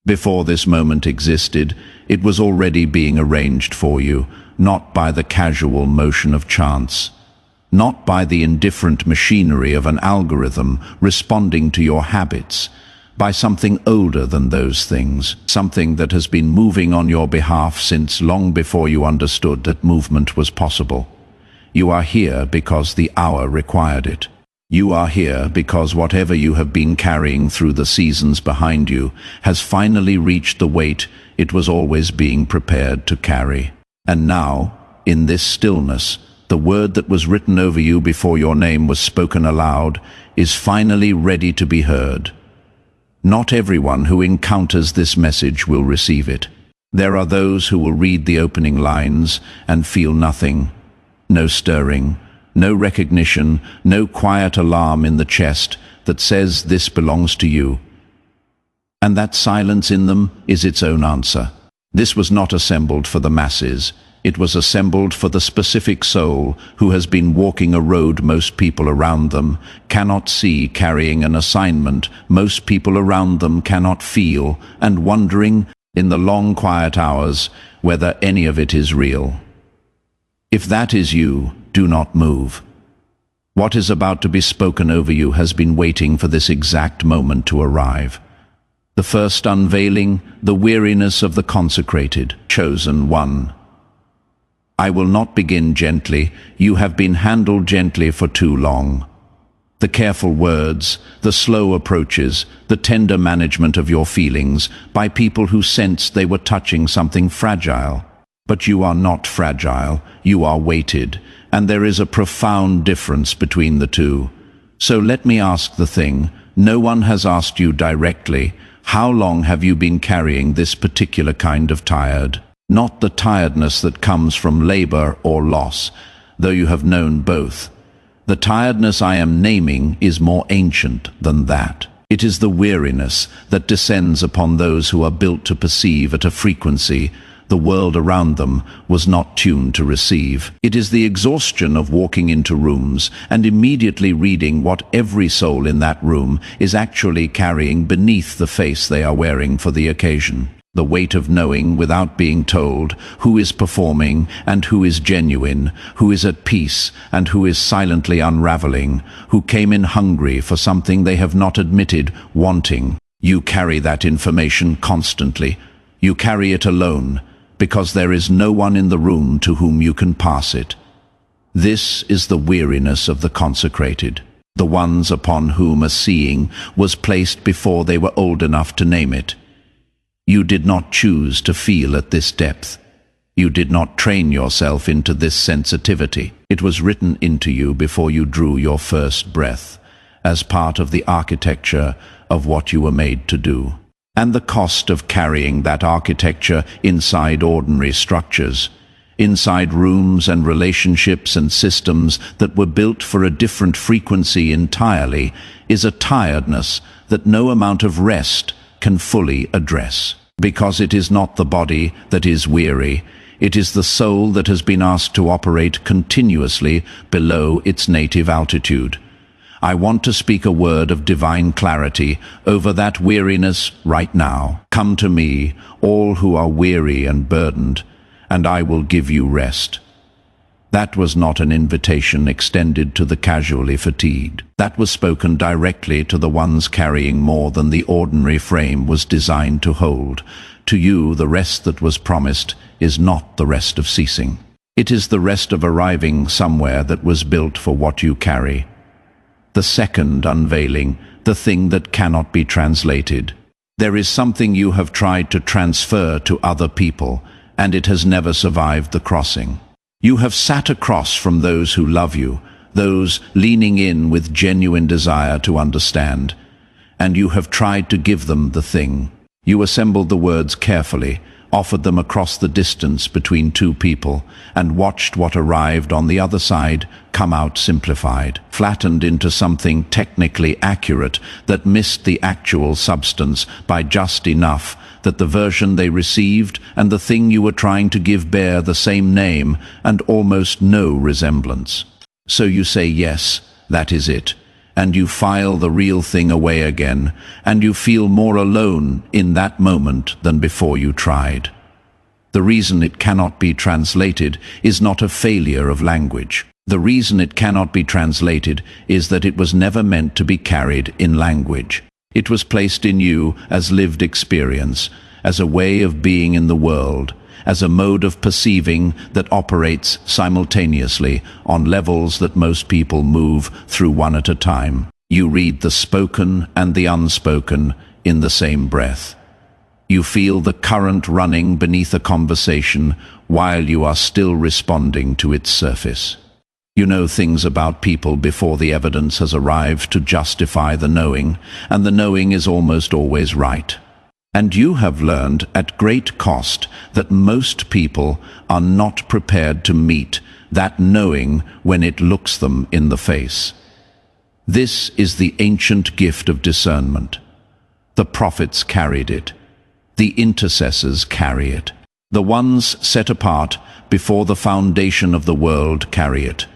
Before this moment existed, it was already being arranged for you, not by the casual motion of chance, not by the indifferent machinery of an algorithm responding to your habits, by something older than those things, something that has been moving on your behalf since long before you understood that movement was possible. You are here because the hour required it. You are here because whatever you have been carrying through the seasons behind you has finally reached the weight it was always being prepared to carry. And now, in this stillness, the word that was written over you before your name was spoken aloud is finally ready to be heard. Not everyone who encounters this message will receive it. There are those who will read the opening lines and feel nothing, no stirring, no recognition, no quiet alarm in the chest that says this belongs to you. And that silence in them is its own answer. This was not assembled for the masses. It was assembled for the specific soul who has been walking a road most people around them cannot see, carrying an assignment most people around them cannot feel, and wondering, in the long quiet hours, whether any of it is real. If that is you, do not move. What is about to be spoken over you has been waiting for this exact moment to arrive. The first unveiling, the weariness of the consecrated, chosen one. I will not begin gently. You have been handled gently for too long. The careful words, the slow approaches, the tender management of your feelings by people who sensed they were touching something fragile. But you are not fragile, you are weighted, and there is a profound difference between the two. So let me ask the thing no one has asked you directly. How long have you been carrying this particular kind of tired? Not the tiredness that comes from labor or loss, though you have known both. The tiredness I am naming is more ancient than that. It is the weariness that descends upon those who are built to perceive at a frequency the world around them was not tuned to receive. It is the exhaustion of walking into rooms and immediately reading what every soul in that room is actually carrying beneath the face they are wearing for the occasion. The weight of knowing without being told who is performing and who is genuine, who is at peace and who is silently unraveling, who came in hungry for something they have not admitted wanting. You carry that information constantly. You carry it alone, because there is no one in the room to whom you can pass it. This is the weariness of the consecrated, the ones upon whom a seeing was placed before they were old enough to name it. You did not choose to feel at this depth. You did not train yourself into this sensitivity. It was written into you before you drew your first breath, as part of the architecture of what you were made to do. And the cost of carrying that architecture inside ordinary structures, inside rooms and relationships and systems that were built for a different frequency entirely, is a tiredness that no amount of rest can fully address. Because it is not the body that is weary, it is the soul that has been asked to operate continuously below its native altitude. I want to speak a word of divine clarity over that weariness right now. Come to me, all who are weary and burdened, and I will give you rest. That was not an invitation extended to the casually fatigued. That was spoken directly to the ones carrying more than the ordinary frame was designed to hold. To you, the rest that was promised is not the rest of ceasing. It is the rest of arriving somewhere that was built for what you carry. The second unveiling, the thing that cannot be translated. There is something you have tried to transfer to other people, and it has never survived the crossing. You have sat across from those who love you, those leaning in with genuine desire to understand, and you have tried to give them the thing. You assembled the words carefully, offered them across the distance between two people, and watched what arrived on the other side come out simplified, flattened into something technically accurate that missed the actual substance by just enough that the version they received and the thing you were trying to give bear the same name and almost no resemblance. So you say, yes, that is it, and you file the real thing away again, and you feel more alone in that moment than before you tried. The reason it cannot be translated is not a failure of language. The reason it cannot be translated is that it was never meant to be carried in language. It was placed in you as lived experience, as a way of being in the world, as a mode of perceiving that operates simultaneously on levels that most people move through one at a time. You read the spoken and the unspoken in the same breath. You feel the current running beneath a conversation while you are still responding to its surface. You know things about people before the evidence has arrived to justify the knowing, and the knowing is almost always right. And you have learned at great cost that most people are not prepared to meet that knowing when it looks them in the face. This is the ancient gift of discernment. The prophets carried it. The intercessors carry it. The ones set apart before the foundation of the world carry it.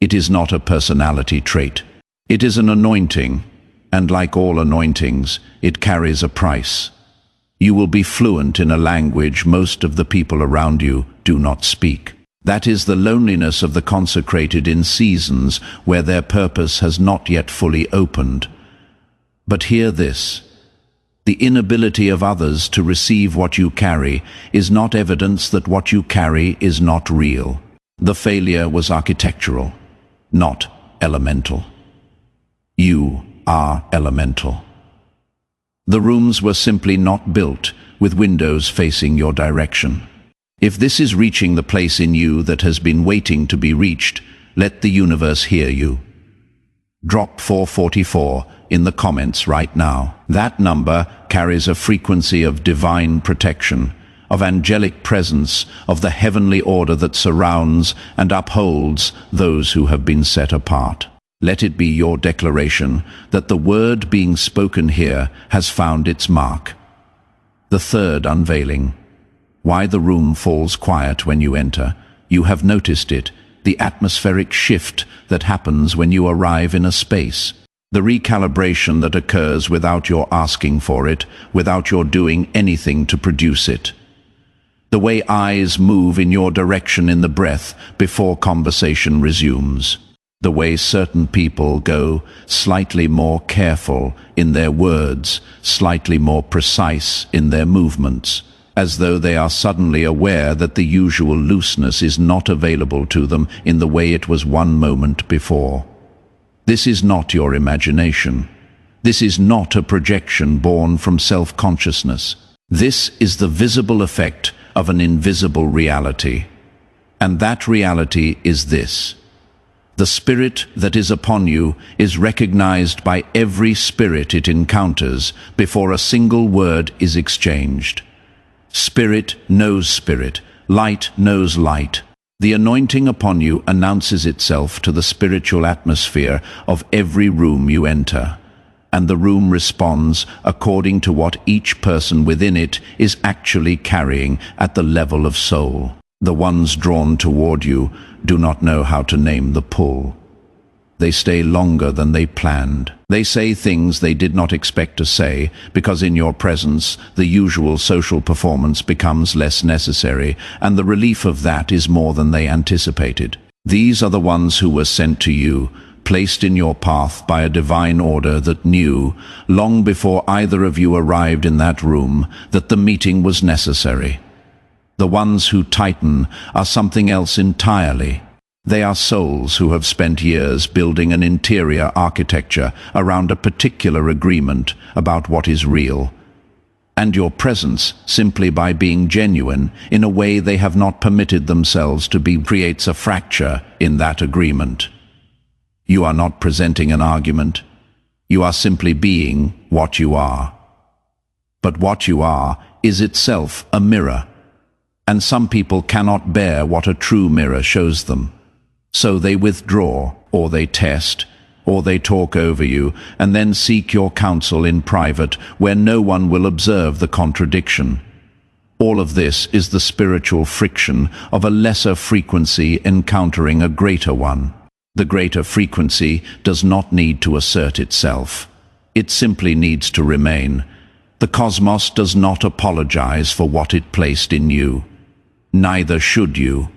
It is not a personality trait. It is an anointing, and like all anointings, it carries a price. You will be fluent in a language most of the people around you do not speak. That is the loneliness of the consecrated in seasons where their purpose has not yet fully opened. But hear this. The inability of others to receive what you carry is not evidence that what you carry is not real. The failure was architectural, not elemental. You are elemental. The rooms were simply not built with windows facing your direction. If this is reaching the place in you that has been waiting to be reached, let the universe hear you. Drop 444 in the comments right now. That number carries a frequency of divine protection, of angelic presence, of the heavenly order that surrounds and upholds those who have been set apart. Let it be your declaration that the word being spoken here has found its mark. The third unveiling. Why the room falls quiet when you enter. You have noticed it, the atmospheric shift that happens when you arrive in a space. The recalibration that occurs without your asking for it, without your doing anything to produce it. The way eyes move in your direction in the breath before conversation resumes. The way certain people go slightly more careful in their words, slightly more precise in their movements, as though they are suddenly aware that the usual looseness is not available to them in the way it was one moment before. This is not your imagination. This is not a projection born from self-consciousness. This is the visible effect of an invisible reality. And that reality is this. The spirit that is upon you is recognized by every spirit it encounters before a single word is exchanged. Spirit knows spirit, light knows light. The anointing upon you announces itself to the spiritual atmosphere of every room you enter, and the room responds according to what each person within it is actually carrying at the level of soul. The ones drawn toward you do not know how to name the pull. They stay longer than they planned. They say things they did not expect to say, because in your presence the usual social performance becomes less necessary, and the relief of that is more than they anticipated. These are the ones who were sent to you, placed in your path by a divine order that knew, long before either of you arrived in that room, that the meeting was necessary. The ones who tighten are something else entirely. They are souls who have spent years building an interior architecture around a particular agreement about what is real. And your presence, simply by being genuine in a way they have not permitted themselves to be, creates a fracture in that agreement. You are not presenting an argument. You are simply being what you are. But what you are is itself a mirror. And some people cannot bear what a true mirror shows them. So they withdraw, or they test, or they talk over you, and then seek your counsel in private, where no one will observe the contradiction. All of this is the spiritual friction of a lesser frequency encountering a greater one. The greater frequency does not need to assert itself. It simply needs to remain. The cosmos does not apologize for what it placed in you. Neither should you.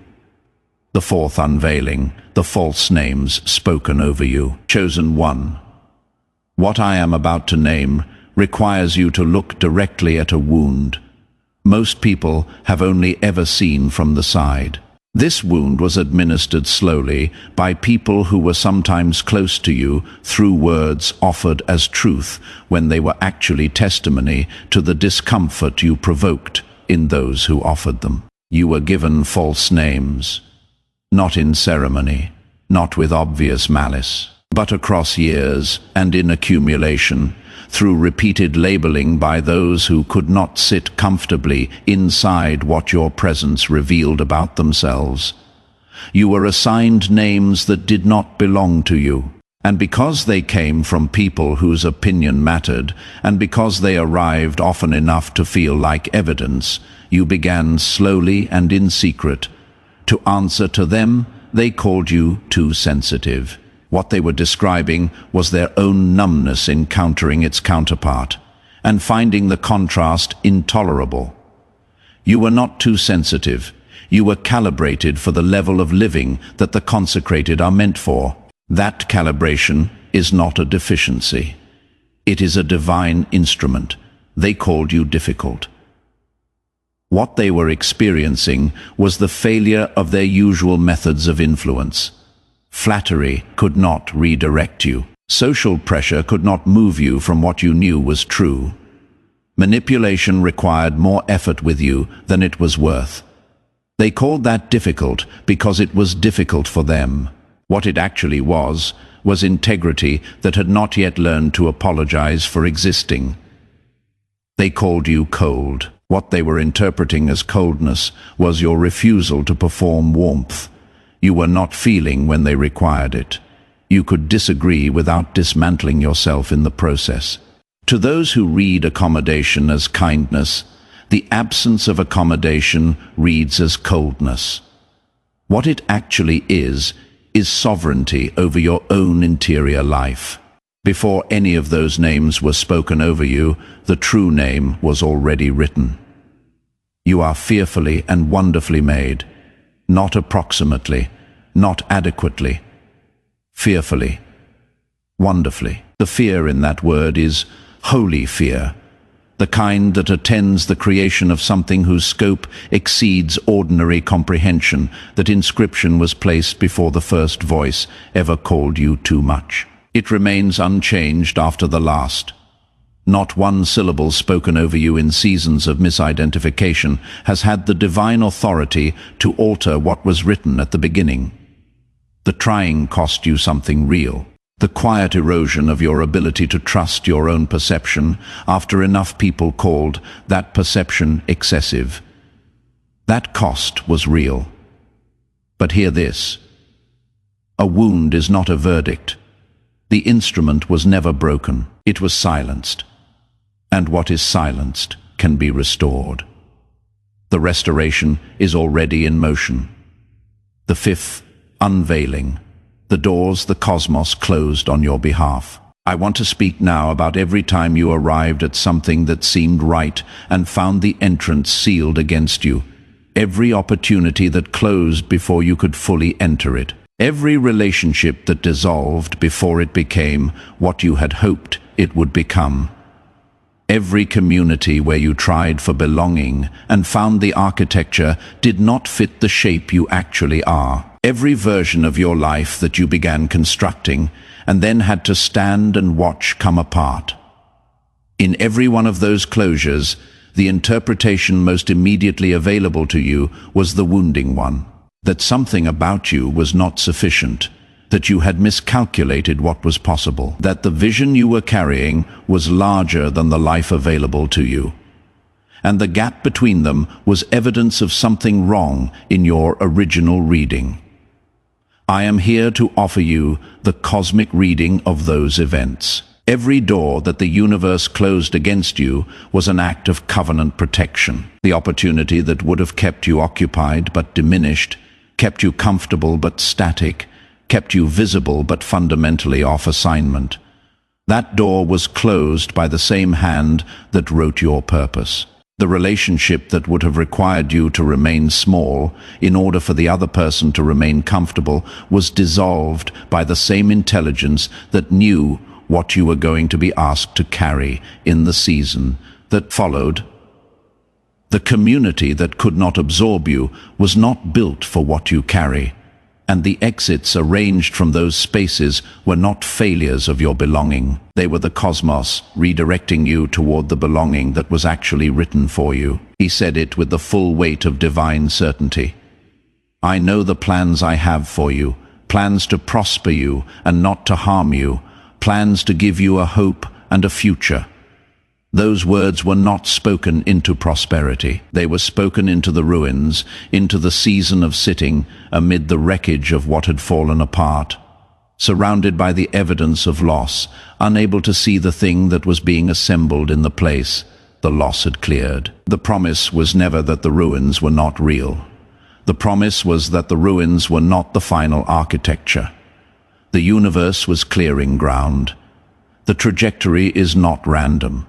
The fourth unveiling, the false names spoken over you. Chosen one. What I am about to name requires you to look directly at a wound. Most people have only ever seen from the side. This wound was administered slowly by people who were sometimes close to you through words offered as truth when they were actually testimony to the discomfort you provoked in those who offered them. You were given false names, not in ceremony, not with obvious malice, but across years and in accumulation, through repeated labeling by those who could not sit comfortably inside what your presence revealed about themselves. You were assigned names that did not belong to you, and because they came from people whose opinion mattered, and because they arrived often enough to feel like evidence, you began slowly and in secret. To answer to them, they called you too sensitive. What they were describing was their own numbness encountering its counterpart, and finding the contrast intolerable. You were not too sensitive. You were calibrated for the level of living that the consecrated are meant for. That calibration is not a deficiency. It is a divine instrument. They called you difficult. What they were experiencing was the failure of their usual methods of influence. Flattery could not redirect you. Social pressure could not move you from what you knew was true. Manipulation required more effort with you than it was worth. They called that difficult because it was difficult for them. What it actually was integrity that had not yet learned to apologize for existing. They called you cold. What they were interpreting as coldness was your refusal to perform warmth. You were not feeling when they required it. You could disagree without dismantling yourself in the process. To those who read accommodation as kindness, the absence of accommodation reads as coldness. What it actually is sovereignty over your own interior life. Before any of those names were spoken over you, the true name was already written. You are fearfully and wonderfully made. Not approximately, not adequately, fearfully, wonderfully. The fear in that word is holy fear, the kind that attends the creation of something whose scope exceeds ordinary comprehension. That inscription was placed before the first voice ever called you too much. It remains unchanged after the last. Not one syllable spoken over you in seasons of misidentification has had the divine authority to alter what was written at the beginning. The trying cost you something real. The quiet erosion of your ability to trust your own perception after enough people called that perception excessive. That cost was real. But hear this. A wound is not a verdict. The instrument was never broken. It was silenced. And what is silenced can be restored. The restoration is already in motion. The fifth unveiling. The doors the cosmos closed on your behalf. I want to speak now about every time you arrived at something that seemed right and found the entrance sealed against you. Every opportunity that closed before you could fully enter it. Every relationship that dissolved before it became what you had hoped it would become. Every community where you tried for belonging and found the architecture did not fit the shape you actually are. Every version of your life that you began constructing and then had to stand and watch come apart. In every one of those closures, the interpretation most immediately available to you was the wounding one. That something about you was not sufficient. That you had miscalculated what was possible, that the vision you were carrying was larger than the life available to you. And the gap between them was evidence of something wrong in your original reading. I am here to offer you the cosmic reading of those events. Every door that the universe closed against you was an act of covenant protection. The opportunity that would have kept you occupied but diminished, kept you comfortable but static, kept you visible but fundamentally off assignment. That door was closed by the same hand that wrote your purpose. The relationship that would have required you to remain small in order for the other person to remain comfortable was dissolved by the same intelligence that knew what you were going to be asked to carry in the season that followed. The community that could not absorb you was not built for what you carry, and the exits arranged from those spaces were not failures of your belonging. They were the cosmos redirecting you toward the belonging that was actually written for you. He said it with the full weight of divine certainty. I know the plans I have for you, plans to prosper you and not to harm you, plans to give you a hope and a future. Those words were not spoken into prosperity. They were spoken into the ruins, into the season of sitting amid the wreckage of what had fallen apart, surrounded by the evidence of loss, unable to see the thing that was being assembled in the place the loss had cleared. The promise was never that the ruins were not real. The promise was that the ruins were not the final architecture. The universe was clearing ground. The trajectory is not random.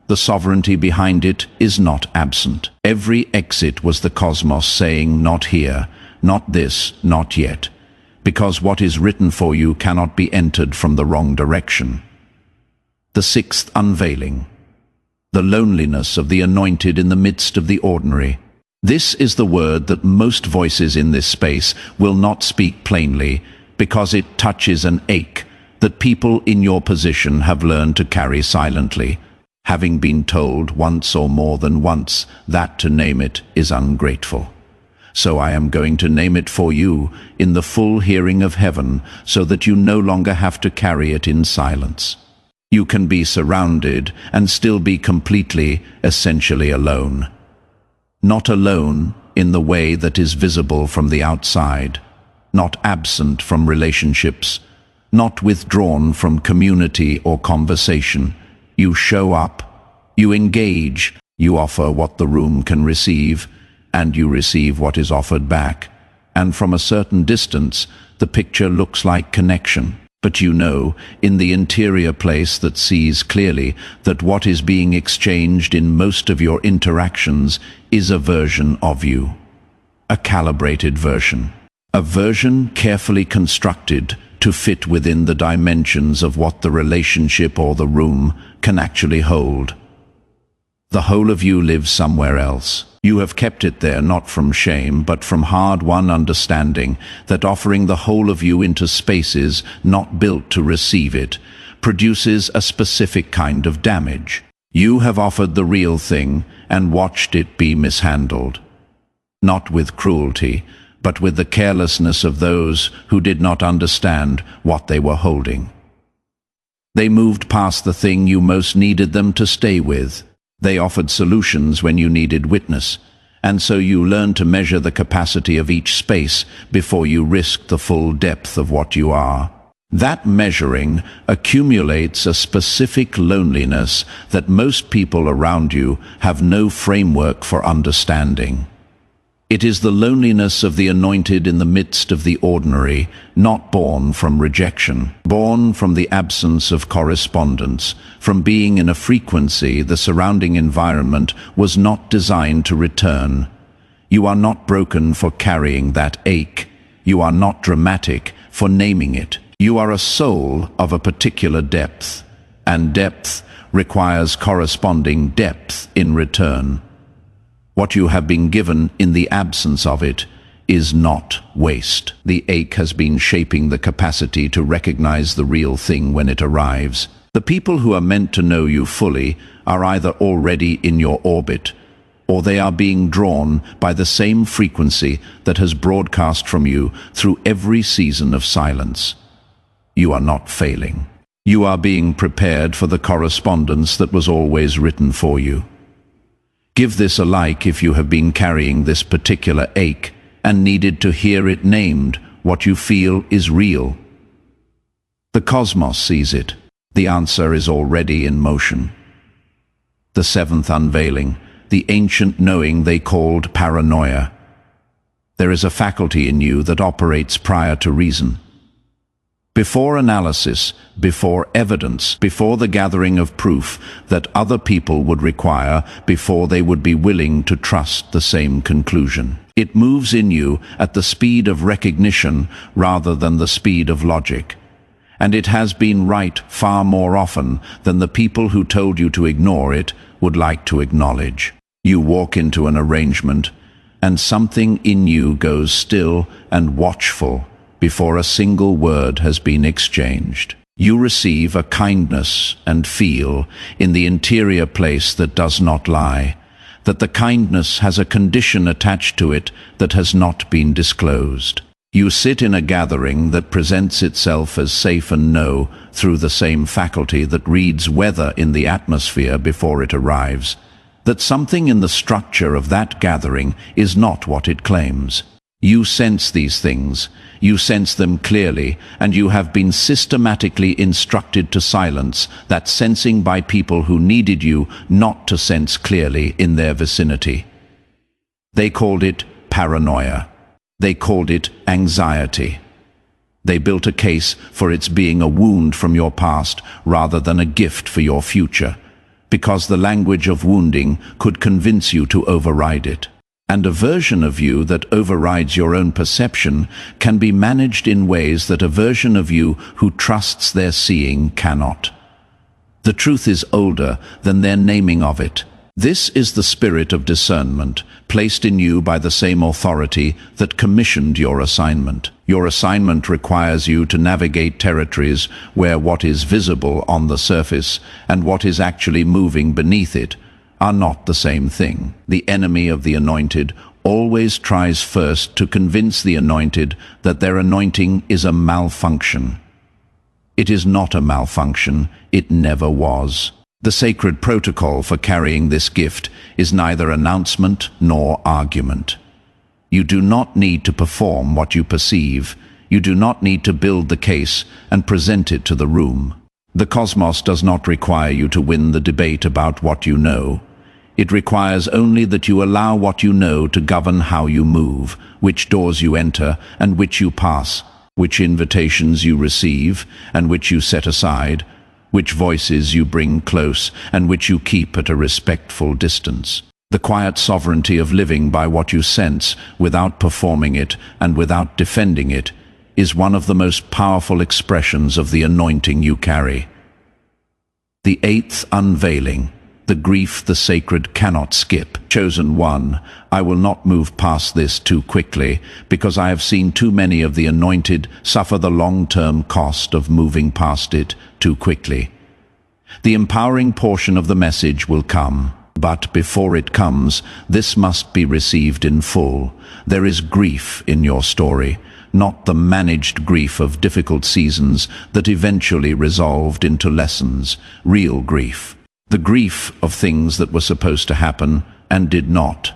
The sovereignty behind it is not absent. Every exit was the cosmos saying, not here, not this, not yet, because what is written for you cannot be entered from the wrong direction. The sixth unveiling. The loneliness of the anointed in the midst of the ordinary. This is the word that most voices in this space will not speak plainly, because it touches an ache that people in your position have learned to carry silently, having been told once or more than once that to name it is ungrateful. So I am going to name it for you in the full hearing of heaven, so that you no longer have to carry it in silence. You can be surrounded and still be completely, essentially alone. Not alone in the way that is visible from the outside, not absent from relationships, not withdrawn from community or conversation. You show up, you engage, you offer what the room can receive, and you receive what is offered back. And from a certain distance, the picture looks like connection. But you know, in the interior place that sees clearly, that what is being exchanged in most of your interactions is a version of you. A calibrated version. A version carefully constructed to fit within the dimensions of what the relationship or the room can actually hold. The whole of you lives somewhere else. You have kept it there not from shame, but from hard-won understanding that offering the whole of you into spaces not built to receive it produces a specific kind of damage. You have offered the real thing and watched it be mishandled. Not with cruelty, but with the carelessness of those who did not understand what they were holding. They moved past the thing you most needed them to stay with. They offered solutions when you needed witness, and so you learned to measure the capacity of each space before you risked the full depth of what you are. That measuring accumulates a specific loneliness that most people around you have no framework for understanding. It is the loneliness of the anointed in the midst of the ordinary, not born from rejection, born from the absence of correspondence, from being in a frequency the surrounding environment was not designed to return. You are not broken for carrying that ache. You are not dramatic for naming it. You are a soul of a particular depth, and depth requires corresponding depth in return. What you have been given in the absence of it is not waste. The ache has been shaping the capacity to recognize the real thing when it arrives. The people who are meant to know you fully are either already in your orbit, or they are being drawn by the same frequency that has broadcast from you through every season of silence. You are not failing. You are being prepared for the correspondence that was always written for you. Give this a like if you have been carrying this particular ache and needed to hear it named. What you feel is real. The cosmos sees it. The answer is already in motion. The seventh unveiling, the ancient knowing they called paranoia. There is a faculty in you that operates prior to reason. Before analysis, before evidence, before the gathering of proof that other people would require, before they would be willing to trust the same conclusion. It moves in you at the speed of recognition rather than the speed of logic. And it has been right far more often than the people who told you to ignore it would like to acknowledge. You walk into an arrangement, and something in you goes still and watchful before a single word has been exchanged. You receive a kindness and feel in the interior place that does not lie, that the kindness has a condition attached to it that has not been disclosed. You sit in a gathering that presents itself as safe and know through the same faculty that reads weather in the atmosphere before it arrives, that something in the structure of that gathering is not what it claims. You sense these things, you sense them clearly, and you have been systematically instructed to silence that sensing by people who needed you not to sense clearly in their vicinity. They called it paranoia. They called it anxiety. They built a case for its being a wound from your past rather than a gift for your future, because the language of wounding could convince you to override it. And a version of you that overrides your own perception can be managed in ways that a version of you who trusts their seeing cannot. The truth is older than their naming of it. This is the spirit of discernment, placed in you by the same authority that commissioned your assignment. Your assignment requires you to navigate territories where what is visible on the surface and what is actually moving beneath it are not the same thing. The enemy of the anointed always tries first to convince the anointed that their anointing is a malfunction. It is not a malfunction, it never was. The sacred protocol for carrying this gift is neither announcement nor argument. You do not need to perform what you perceive. You do not need to build the case and present it to the room. The cosmos does not require you to win the debate about what you know. It requires only that you allow what you know to govern how you move, which doors you enter and which you pass, which invitations you receive and which you set aside, which voices you bring close and which you keep at a respectful distance. The quiet sovereignty of living by what you sense without performing it and without defending it is one of the most powerful expressions of the anointing you carry. The eighth unveiling, the grief the sacred cannot skip. Chosen one, I will not move past this too quickly, because I have seen too many of the anointed suffer the long-term cost of moving past it too quickly. The empowering portion of the message will come, but before it comes, this must be received in full. There is grief in your story, not the managed grief of difficult seasons that eventually resolved into lessons, real grief. The grief of things that were supposed to happen and did not.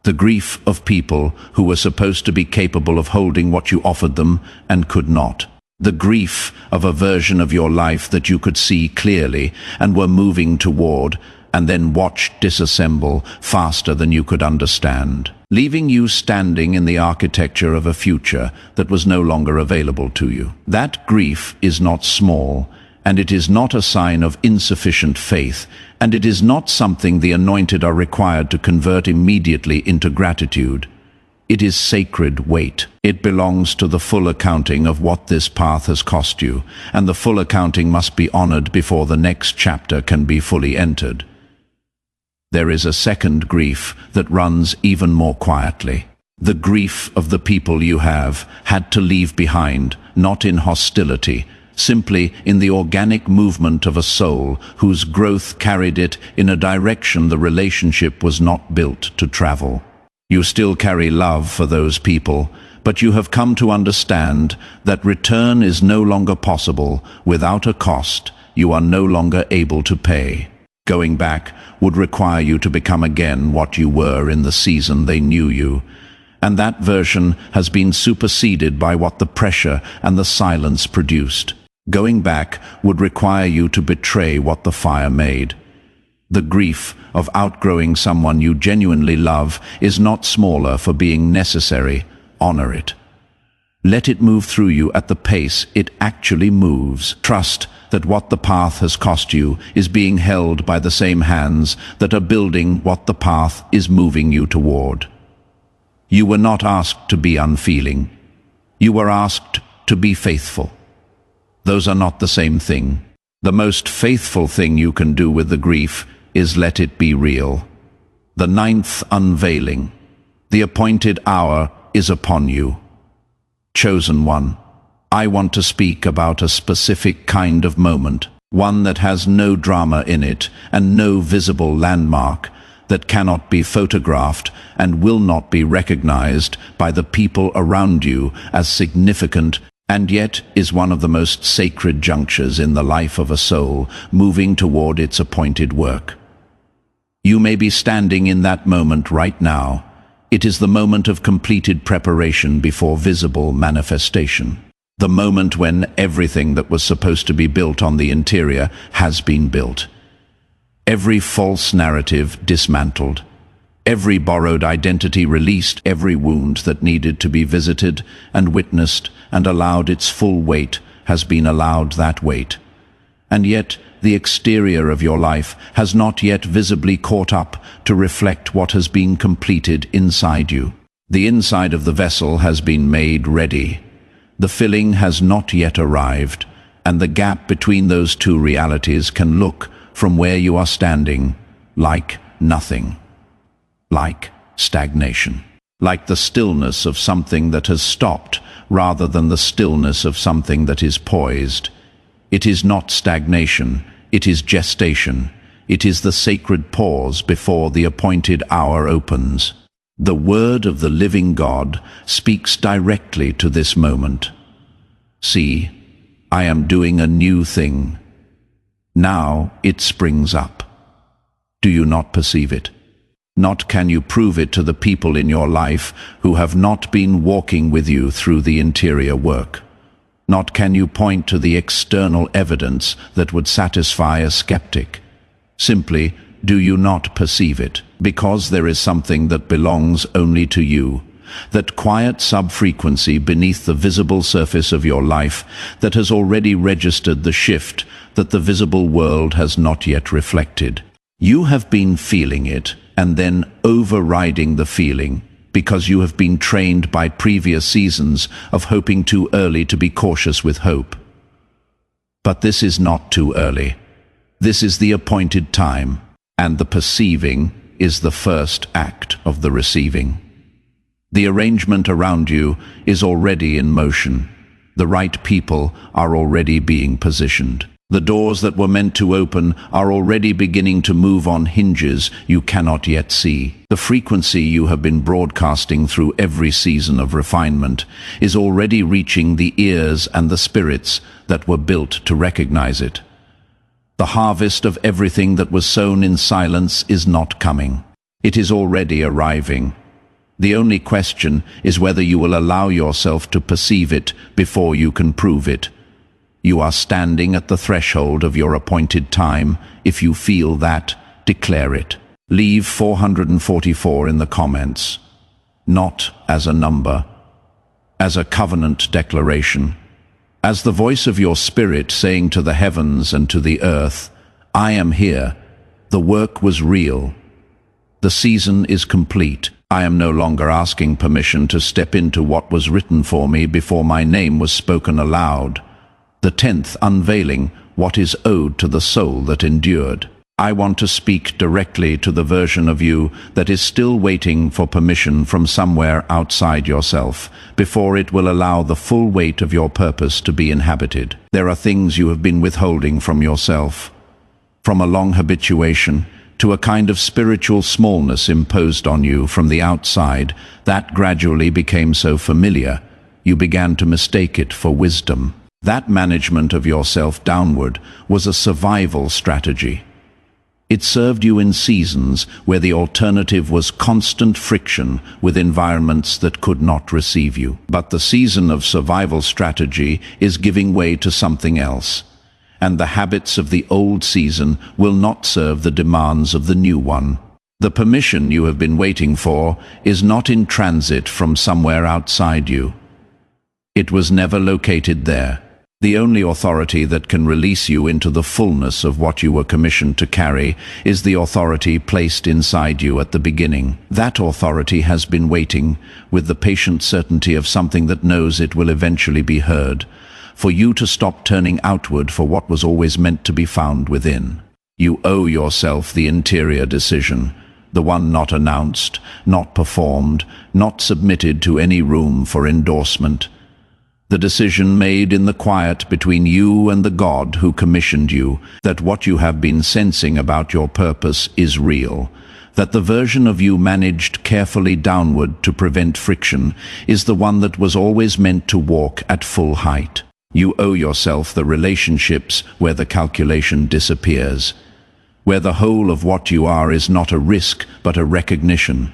The grief of people who were supposed to be capable of holding what you offered them and could not. The grief of a version of your life that you could see clearly and were moving toward, and then watched disassemble faster than you could understand, leaving you standing in the architecture of a future that was no longer available to you. That grief is not small, and it is not a sign of insufficient faith, and it is not something the anointed are required to convert immediately into gratitude. It is sacred weight. It belongs to the full accounting of what this path has cost you, and the full accounting must be honored before the next chapter can be fully entered. There is a second grief that runs even more quietly. The grief of the people you have had to leave behind, not in hostility, simply in the organic movement of a soul whose growth carried it in a direction the relationship was not built to travel. You still carry love for those people, but you have come to understand that return is no longer possible without a cost you are no longer able to pay. Going back would require you to become again what you were in the season they knew you, and that version has been superseded by what the pressure and the silence produced. Going back would require you to betray what the fire made. The grief of outgrowing someone you genuinely love is not smaller for being necessary. Honor it. Let it move through you at the pace it actually moves. Trust that what the path has cost you is being held by the same hands that are building what the path is moving you toward. You were not asked to be unfeeling. You were asked to be faithful. Those are not the same thing. The most faithful thing you can do with the grief is let it be real. The ninth unveiling. The appointed hour is upon you. Chosen one, I want to speak about a specific kind of moment, one that has no drama in it and no visible landmark, that cannot be photographed and will not be recognized by the people around you as significant, and yet is one of the most sacred junctures in the life of a soul moving toward its appointed work. You may be standing in that moment right now. It is the moment of completed preparation before visible manifestation. The moment when everything that was supposed to be built on the interior has been built. Every false narrative dismantled. Every borrowed identity released. Every wound that needed to be visited and witnessed and allowed its full weight has been allowed that weight. And yet, the exterior of your life has not yet visibly caught up to reflect what has been completed inside you. The inside of the vessel has been made ready. The filling has not yet arrived, and the gap between those two realities can look, from where you are standing, like nothing. Like stagnation. Like the stillness of something that has stopped, rather than the stillness of something that is poised. It is not stagnation. It is gestation. It is the sacred pause before the appointed hour opens. The word of the living God speaks directly to this moment. See, I am doing a new thing. Now it springs up. Do you not perceive it? Not can you prove it to the people in your life who have not been walking with you through the interior work. Not can you point to the external evidence that would satisfy a skeptic. Simply, do you not perceive it? Because there is something that belongs only to you, that quiet sub-frequency beneath the visible surface of your life that has already registered the shift that the visible world has not yet reflected. You have been feeling it and then overriding the feeling, because you have been trained by previous seasons of hoping too early to be cautious with hope. But this is not too early. This is the appointed time, and the perceiving is the first act of the receiving. The arrangement around you is already in motion. The right people are already being positioned. The doors that were meant to open are already beginning to move on hinges you cannot yet see. The frequency you have been broadcasting through every season of refinement is already reaching the ears and the spirits that were built to recognize it. The harvest of everything that was sown in silence is not coming. It is already arriving. The only question is whether you will allow yourself to perceive it before you can prove it. You are standing at the threshold of your appointed time. If you feel that, declare it. Leave 444 in the comments. Not as a number, as a covenant declaration. As the voice of your spirit saying to the heavens and to the earth, I am here. The work was real. The season is complete. I am no longer asking permission to step into what was written for me before my name was spoken aloud. The 10th unveiling, what is owed to the soul that endured. I want to speak directly to the version of you that is still waiting for permission from somewhere outside yourself, before it will allow the full weight of your purpose to be inhabited. There are things you have been withholding from yourself, from a long habituation, to a kind of spiritual smallness imposed on you from the outside that gradually became so familiar, you began to mistake it for wisdom. That management of yourself downward was a survival strategy. It served you in seasons where the alternative was constant friction with environments that could not receive you. But the season of survival strategy is giving way to something else, and the habits of the old season will not serve the demands of the new one. The permission you have been waiting for is not in transit from somewhere outside you. It was never located there. The only authority that can release you into the fullness of what you were commissioned to carry is the authority placed inside you at the beginning. That authority has been waiting, with the patient certainty of something that knows it will eventually be heard, for you to stop turning outward for what was always meant to be found within. You owe yourself the interior decision, the one not announced, not performed, not submitted to any room for endorsement. The decision made in the quiet between you and the God who commissioned you, that what you have been sensing about your purpose is real, that the version of you managed carefully downward to prevent friction is the one that was always meant to walk at full height. You owe yourself the relationships where the calculation disappears, where the whole of what you are is not a risk but a recognition.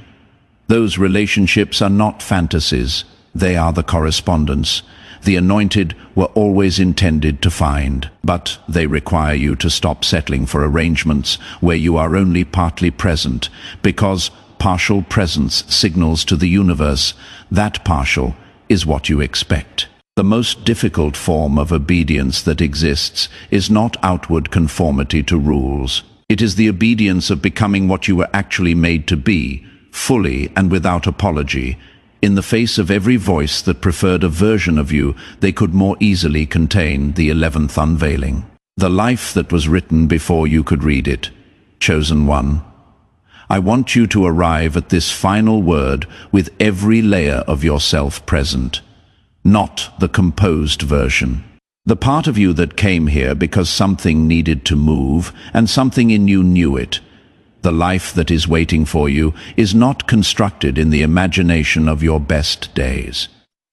Those relationships are not fantasies, they are the correspondence. The anointed were always intended to find, but they require you to stop settling for arrangements where you are only partly present, because partial presence signals to the universe that partial is what you expect. The most difficult form of obedience that exists is not outward conformity to rules. It is the obedience of becoming what you were actually made to be, fully and without apology, in the face of every voice that preferred a version of you they could more easily contain, the 11th unveiling. The life that was written before you could read it. Chosen one. I want you to arrive at this final word with every layer of yourself present, not the composed version. The part of you that came here because something needed to move, and something in you knew it. The life that is waiting for you is not constructed in the imagination of your best days.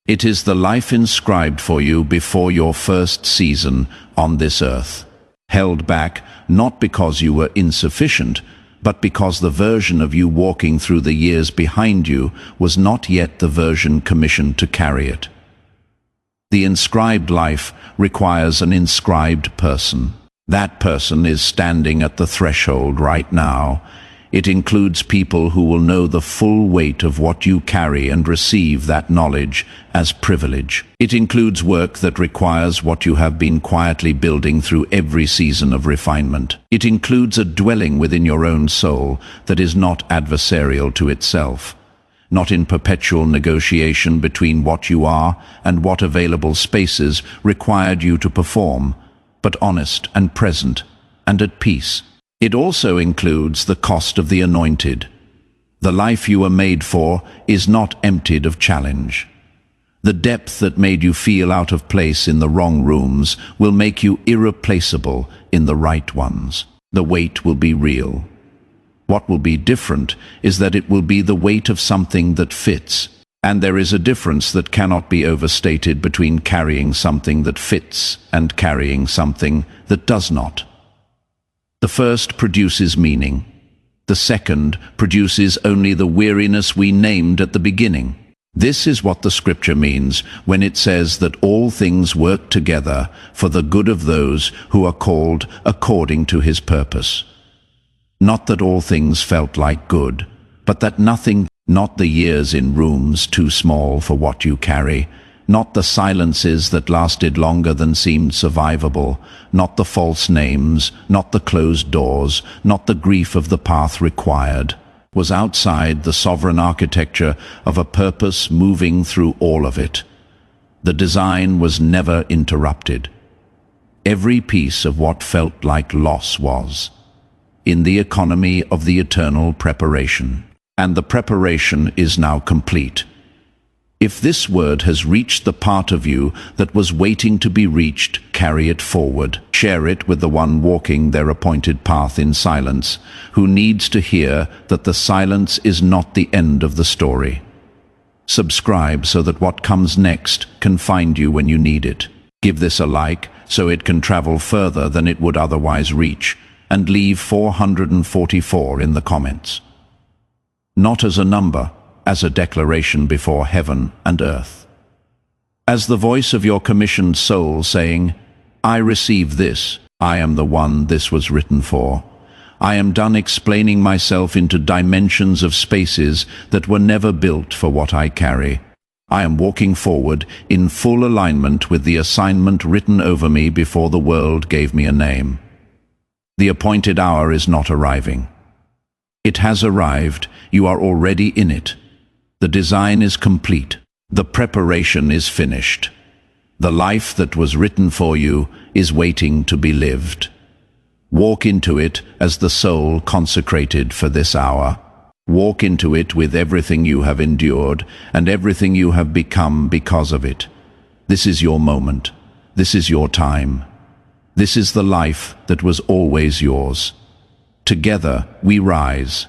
It is the life inscribed for you before your first season on this earth. Held back not because you were insufficient, but because the version of you walking through the years behind you was not yet the version commissioned to carry it. The inscribed life requires an inscribed person. That person is standing at the threshold right now. It includes people who will know the full weight of what you carry and receive that knowledge as privilege. It includes work that requires what you have been quietly building through every season of refinement. It includes a dwelling within your own soul that is not adversarial to itself, not in perpetual negotiation between what you are and what available spaces required you to perform, but honest and present and at peace. It also includes the cost of the anointed. The life you were made for is not emptied of challenge. The depth that made you feel out of place in the wrong rooms will make you irreplaceable in the right ones. The weight will be real. What will be different is that it will be the weight of something that fits. And there is a difference that cannot be overstated between carrying something that fits and carrying something that does not. The first produces meaning. The second produces only the weariness we named at the beginning. This is what the scripture means when it says that all things work together for the good of those who are called according to his purpose. Not that all things felt like good, but that nothing, not the years in rooms too small for what you carry, not the silences that lasted longer than seemed survivable, not the false names, not the closed doors, not the grief of the path required, was outside the sovereign architecture of a purpose moving through all of it. The design was never interrupted. Every piece of what felt like loss was in the economy of the eternal preparation. And the preparation is now complete. If this word has reached the part of you that was waiting to be reached, carry it forward. Share it with the one walking their appointed path in silence, who needs to hear that the silence is not the end of the story. Subscribe so that what comes next can find you when you need it. Give this a like so it can travel further than it would otherwise reach, and leave 444 in the comments. Not as a number, as a declaration before heaven and earth. As the voice of your commissioned soul saying, I receive this, I am the one this was written for. I am done explaining myself into dimensions of spaces that were never built for what I carry. I am walking forward in full alignment with the assignment written over me before the world gave me a name. The appointed hour is not arriving. It has arrived. You are already in it. The design is complete. The preparation is finished. The life that was written for you is waiting to be lived. Walk into it as the soul consecrated for this hour. Walk into it with everything you have endured and everything you have become because of it. This is your moment. This is your time. This is the life that was always yours. Together we rise.